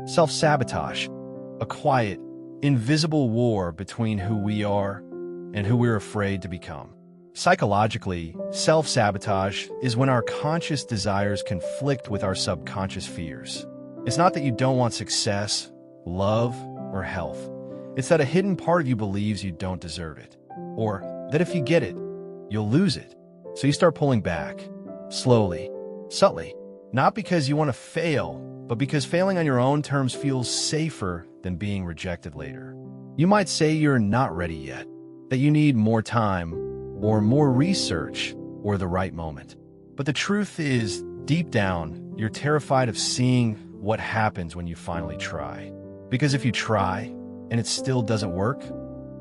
Self-sabotage, a quiet, invisible war between who we are and who we're afraid to become. Psychologically, self-sabotage is when our conscious desires conflict with our subconscious fears. It's not that you don't want success, love, or health. It's that a hidden part of you believes you don't deserve it, or that if you get it, you'll lose it. So you start pulling back, slowly, subtly, not because you want to fail, but because failing on your own terms feels safer than being rejected later. You might say you're not ready yet, that you need more time, or more research, or the right moment. But the truth is, deep down, you're terrified of seeing what happens when you finally try. Because if you try, and it still doesn't work,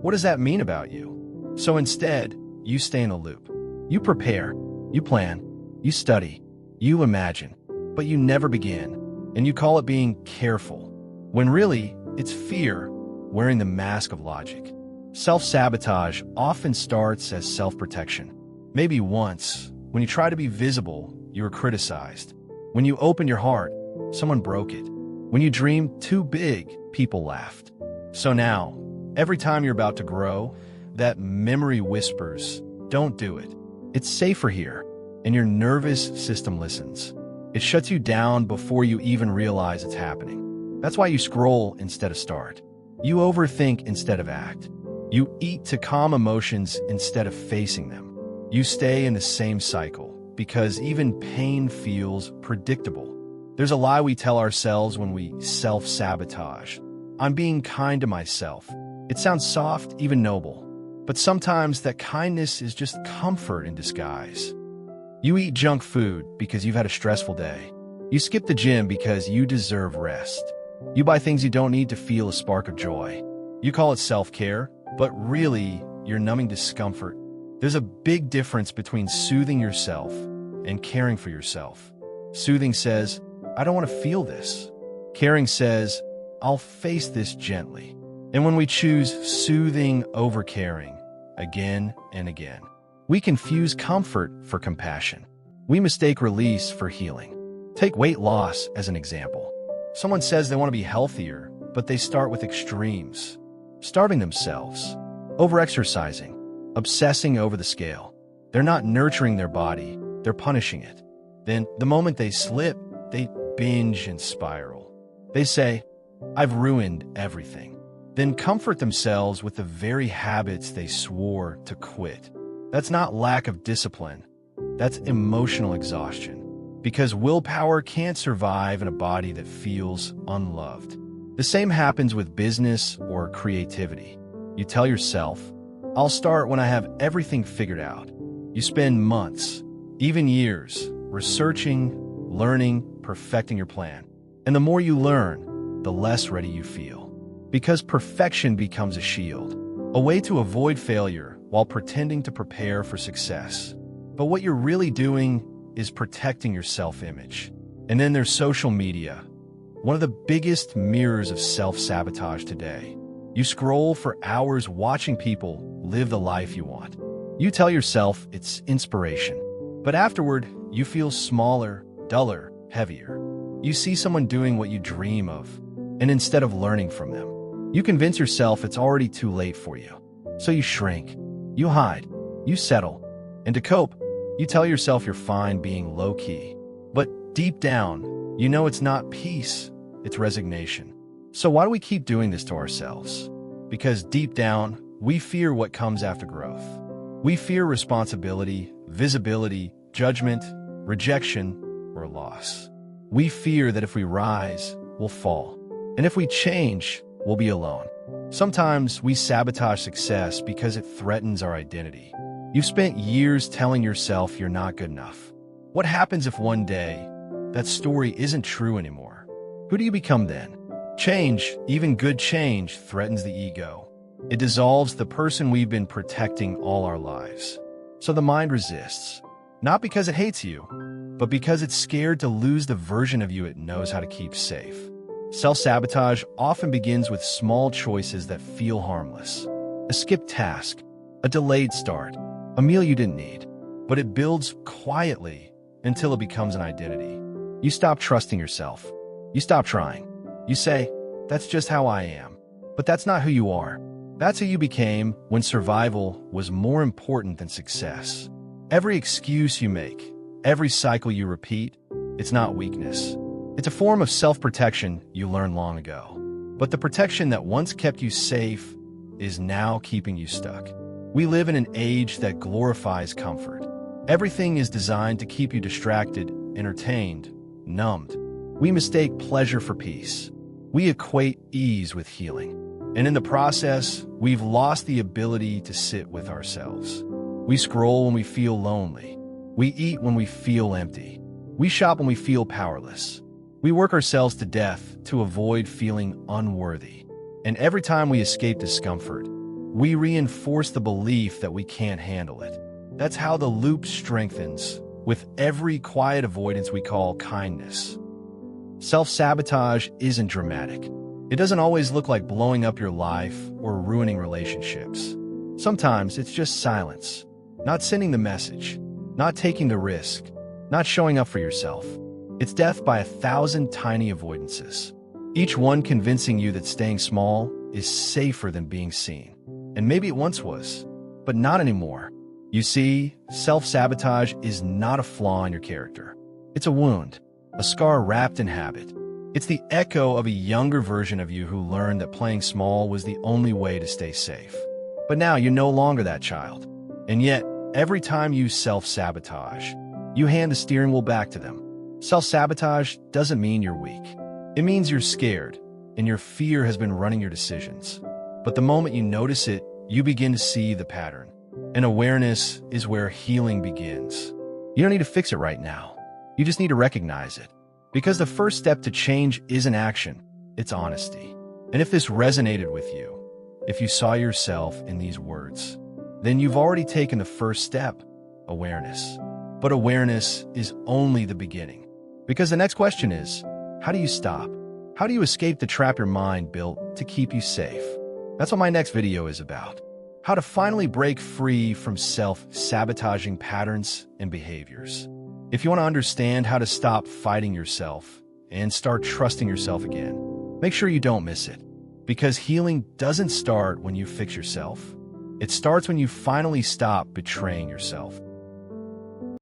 what does that mean about you? So instead, you stay in a loop. You prepare, you plan, you study, you imagine, but you never begin, and you call it being careful, when really, it's fear wearing the mask of logic. Self-sabotage often starts as self-protection. Maybe once, when you try to be visible, you were criticized. When you opened your heart, someone broke it. When you dreamed too big, people laughed. So now, every time you're about to grow, that memory whispers, "Don't do it. It's safer here." And your nervous system listens. It shuts you down before you even realize it's happening. That's why you scroll instead of start. You overthink instead of act. You eat to calm emotions instead of facing them. You stay in the same cycle because even pain feels predictable. There's a lie we tell ourselves when we self-sabotage. I'm being kind to myself. It sounds soft, even noble. But sometimes that kindness is just comfort in disguise. You eat junk food because you've had a stressful day. You skip the gym because you deserve rest. You buy things you don't need to feel a spark of joy. You call it self-care, but really, you're numbing discomfort. There's a big difference between soothing yourself and caring for yourself. Soothing says, "I don't want to feel this." Caring says, "I'll face this gently." And when we choose soothing over caring, again and again, we confuse comfort for compassion. We mistake release for healing. Take weight loss as an example. Someone says they want to be healthier, but they start with extremes. Starving themselves, overexercising, obsessing over the scale. They're not nurturing their body, they're punishing it. Then, the moment they slip, they binge and spiral. They say, "I've ruined everything." Then comfort themselves with the very habits they swore to quit. That's not lack of discipline. That's emotional exhaustion. Because willpower can't survive in a body that feels unloved. The same happens with business or creativity. You tell yourself, "I'll start when I have everything figured out." You spend months, even years, researching, learning, perfecting your plan. And the more you learn, the less ready you feel. Because perfection becomes a shield, a way to avoid failure while pretending to prepare for success. But what you're really doing is protecting your self-image. And then there's social media, one of the biggest mirrors of self-sabotage today. You scroll for hours watching people live the life you want. You tell yourself it's inspiration, but afterward, you feel smaller, duller, heavier. You see someone doing what you dream of, and instead of learning from them, you convince yourself it's already too late for you. So you shrink, you hide, you settle, and to cope, you tell yourself you're fine being low-key. But deep down, you know it's not peace, it's resignation. So why do we keep doing this to ourselves? Because deep down, we fear what comes after growth. We fear responsibility, visibility, judgment, rejection, or loss. We fear that if we rise, we'll fall. And if we change, we'll be alone. Sometimes we sabotage success because it threatens our identity. You've spent years telling yourself you're not good enough. What happens if one day that story isn't true anymore? Who do you become then? Change, even good change, threatens the ego. It dissolves the person we've been protecting all our lives. So the mind resists, not because it hates you, but because it's scared to lose the version of you it knows how to keep safe. Self-sabotage often begins with small choices that feel harmless. A skipped task, a delayed start, a meal you didn't need. But it builds quietly until it becomes an identity. You stop trusting yourself. You stop trying. You say, "That's just how I am." But that's not who you are. That's who you became when survival was more important than success. Every excuse you make, every cycle you repeat, it's not weakness. It's a form of self-protection you learned long ago. But the protection that once kept you safe is now keeping you stuck. We live in an age that glorifies comfort. Everything is designed to keep you distracted, entertained, numbed. We mistake pleasure for peace. We equate ease with healing. And in the process, we've lost the ability to sit with ourselves. We scroll when we feel lonely. We eat when we feel empty. We shop when we feel powerless. We work ourselves to death to avoid feeling unworthy. And every time we escape discomfort, we reinforce the belief that we can't handle it. That's how the loop strengthens, with every quiet avoidance we call kindness. Self-sabotage isn't dramatic. It doesn't always look like blowing up your life or ruining relationships. Sometimes it's just silence, not sending the message, not taking the risk, not showing up for yourself. It's death by 1,000 tiny avoidances, each one convincing you that staying small is safer than being seen. And maybe it once was, but not anymore. You see, self-sabotage is not a flaw in your character. It's a wound, a scar wrapped in habit. It's the echo of a younger version of you who learned that playing small was the only way to stay safe. But now you're no longer that child. And yet, every time you self-sabotage, you hand the steering wheel back to them. Self-sabotage doesn't mean you're weak. It means you're scared, and your fear has been running your decisions. But the moment you notice it, you begin to see the pattern. And awareness is where healing begins. You don't need to fix it right now. You just need to recognize it. Because the first step to change isn't action, it's honesty. And if this resonated with you, if you saw yourself in these words, then you've already taken the first step, awareness. But awareness is only the beginning. Because the next question is, how do you stop? How do you escape the trap your mind built to keep you safe? That's what my next video is about. How to finally break free from self-sabotaging patterns and behaviors. If you want to understand how to stop fighting yourself and start trusting yourself again, make sure you don't miss it. Because healing doesn't start when you fix yourself. It starts when you finally stop betraying yourself.